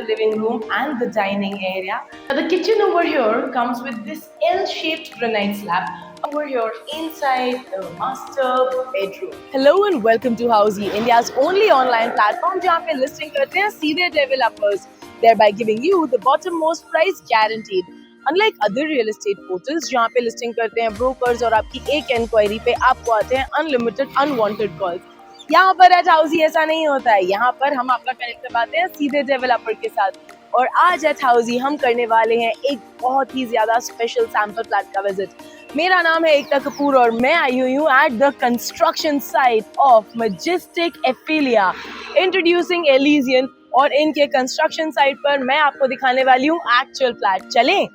your living room and the dining area. Now the kitchen over here comes with this L-shaped granite slab. Over here inside the master bedroom. Hello and welcome to Housey, India's only online platform जहाँ पे listing करते हैं सीधे developers, thereby giving you the bottommost price guaranteed. Unlike other real estate portals जहाँ पे listing करते हैं brokers और आपकी एक enquiry पे आपको आते हैं unlimited unwanted calls, यहाँ पर एट हाउसी ऐसा नहीं होता है। यहाँ पर हम आपका कनेक्ट करवाते हैं सीधे डेवलपर के साथ। और आज एट हाउसी हम करने वाले हैं एक बहुत ही ज्यादा स्पेशल सैंपल फ्लैट का विजिट। मेरा नाम है एकता कपूर और मैं आई हुई हूँ at the construction site of Majestic Affilia introducing Elysian, और इनके कंस्ट्रक्शन साइट पर मैं आपको दिखाने वाली हूँ एक्चुअल फ्लैट। चलें।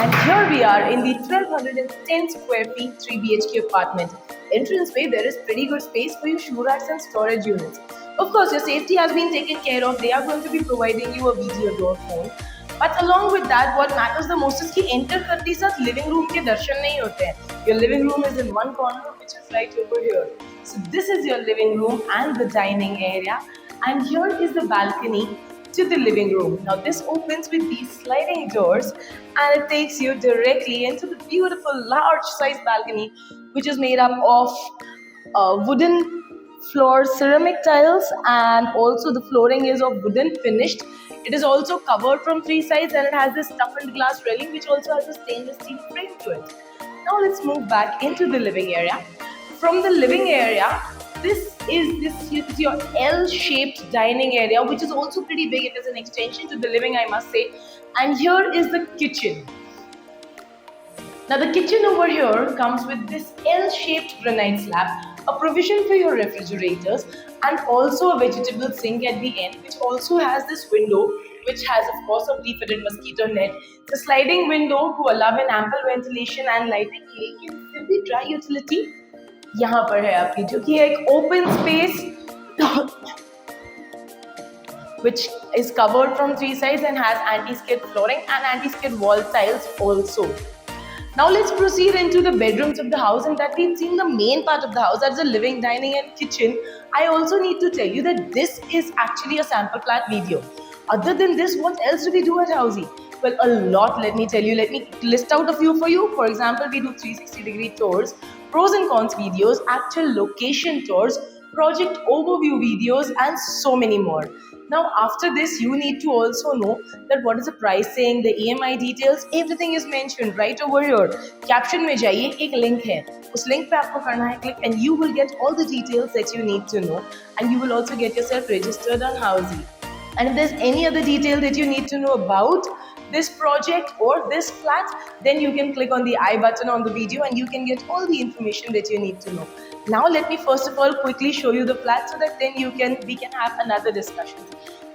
And here we are in the 1210 square feet 3 BHK apartment. Entrance way, there is pretty good space for your shoe racks and storage units. Of course, your safety has been taken care of. They are going to be providing you a video door phone. But along with that, what matters the most is कि enter करते साथ living room के दर्शन नहीं होते हैं. Your living room is in one corner, which is right over here. So this is your living room and the dining area. And here is the balcony to the living room. Now this opens with these sliding doors and it takes you directly into the beautiful large size balcony, which is made up of wooden floor ceramic tiles, and also the flooring is of wooden finished. It is also covered from three sides and it has this toughened glass railing which also has a stainless steel frame to it. Now let's move back into the living area. From the living area, this is your L-shaped dining area, which is also pretty big. It is an extension to the living, I must say. And here is the kitchen. Now the kitchen over here comes with this L-shaped granite slab, a provision for your refrigerators, and also a vegetable sink at the end, which also has this window, which has of course a pre-fitted mosquito net. The sliding window to allow an ample ventilation and lighting, लेकिन फिर भी dry utility यहाँ पर है आपकी, जो कि एक open space which is covered from three sides and has anti-skid flooring and anti-skid wall tiles also. Now let's proceed into the bedrooms of the house, and that we've seen the main part of the house, that's the living, dining and kitchen. I also need to tell you that this is actually a sample flat video. Other than this, what else do we do at Housey? Well, a lot, let me tell you. Let me list out a few for you. For example, we do 360-degree tours, pros and cons videos, actual location tours, project overview videos, and so many more. Now, after this, you need to also know that what is the pricing, the EMI details, everything is mentioned right over here. Caption में जाइए, एक link है. उस link पे आपको करना है click, and you will get all the details that you need to know, and you will also get yourself registered on Housey. And if there's any other detail that you need to know about this project or this flat, then you can click on the I button on the video and you can get all the information that you need to know. Now let me first of all quickly show you the flat so that then we can have another discussion.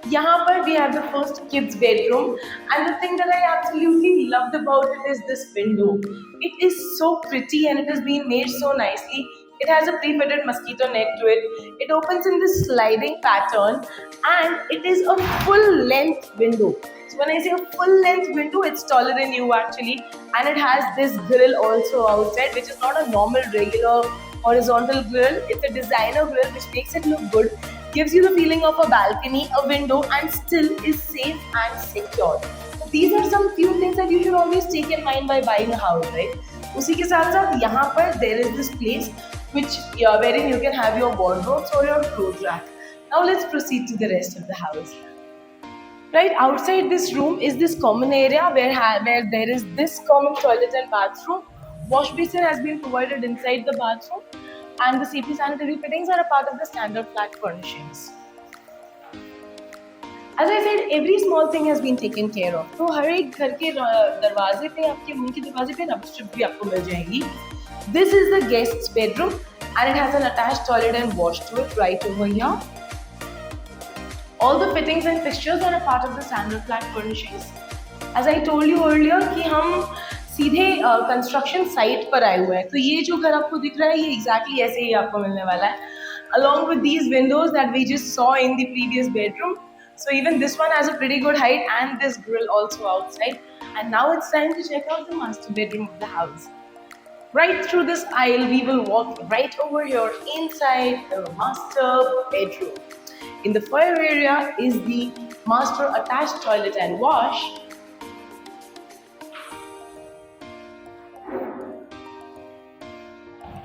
यहाँ पर we have the first kids bedroom, and the thing that I absolutely loved about it is this window. It is so pretty and it has been made so nicely. It has a pre-fitted mosquito net to it. It opens in this sliding pattern and it is a full-length window. So when I say a full-length window, it's taller than you actually, and it has this grill also outside, which is not a normal regular horizontal grill. It's a designer grill which makes it look good, gives you the feeling of a balcony, a window, and still is safe and secure. So these are some few things that you should always take in mind by buying a house, right? उसी के साथ साथ यहाँ पर there is this place wherein you can have your wardrobes or your clothes rack. Now let's proceed to the rest of the house. Right outside this room is this common area where there is this common toilet and bathroom. Wash basin has been provided inside the bathroom, and the CP sanitary fittings are a part of the standard flat furnishings. As I said, every small thing has been taken care of. तो हर एक घर के दरवाजे पे, आपके room के दरवाजे पे रबर स्ट्रिप भी आपको मिल जाएगी. This is the guest's bedroom and it has an attached toilet and wash to it right over here. All the fittings and fixtures are a part of the standard flat furnishings. As I told you earlier कि हम सीधे construction site पर आए हुए हैं, तो ये जो घर आपको दिख रहा है ये exactly ऐसे ही आपको मिलने वाला है, along with these windows that we just saw in the previous bedroom. So even this one has a pretty good height and this grill also outside. And now it's time to check out the master bedroom of the house. Right through this aisle, we will walk right over here inside the master bedroom. In the foyer area is the master attached toilet and wash,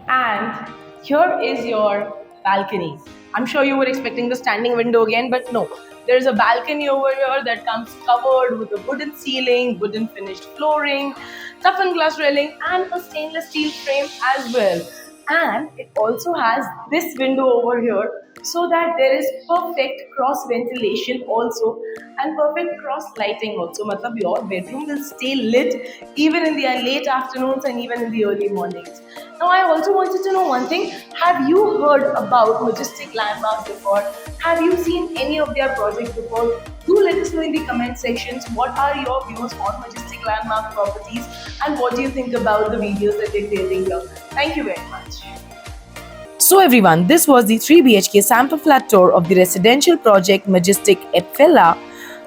and here is your balcony. I'm sure you were expecting the standing window again, but no. There's a balcony over here that comes covered with a wooden ceiling, wooden finished flooring, toughened glass railing, and a stainless steel frame as well. And it also has this window over here so that there is perfect cross ventilation also and perfect cross lighting also. Matlab your bedroom will stay lit even in the late afternoons and even in the early mornings. Now I also wanted to know one thing. Have you heard about Majestic Landmarks before? Have you seen any of their projects before? Do let us know in the comment sections what are your views on Majestic Landmark properties and what do you think about the videos that they're creating here. Thank you very much. So everyone, this was the 3 BHK sample flat tour of the residential project Majestic Epphilla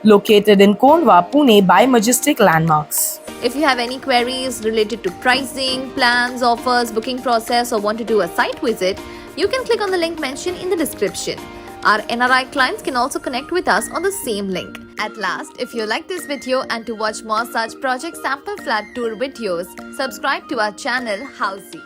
located in Kondwa, Pune by Majestic Landmarks. If you have any queries related to pricing, plans, offers, booking process or want to do a site visit, you can click on the link mentioned in the description. Our NRI clients can also connect with us on the same link. At last, if you like this video and to watch more such project sample flat tour videos, subscribe to our channel Housey.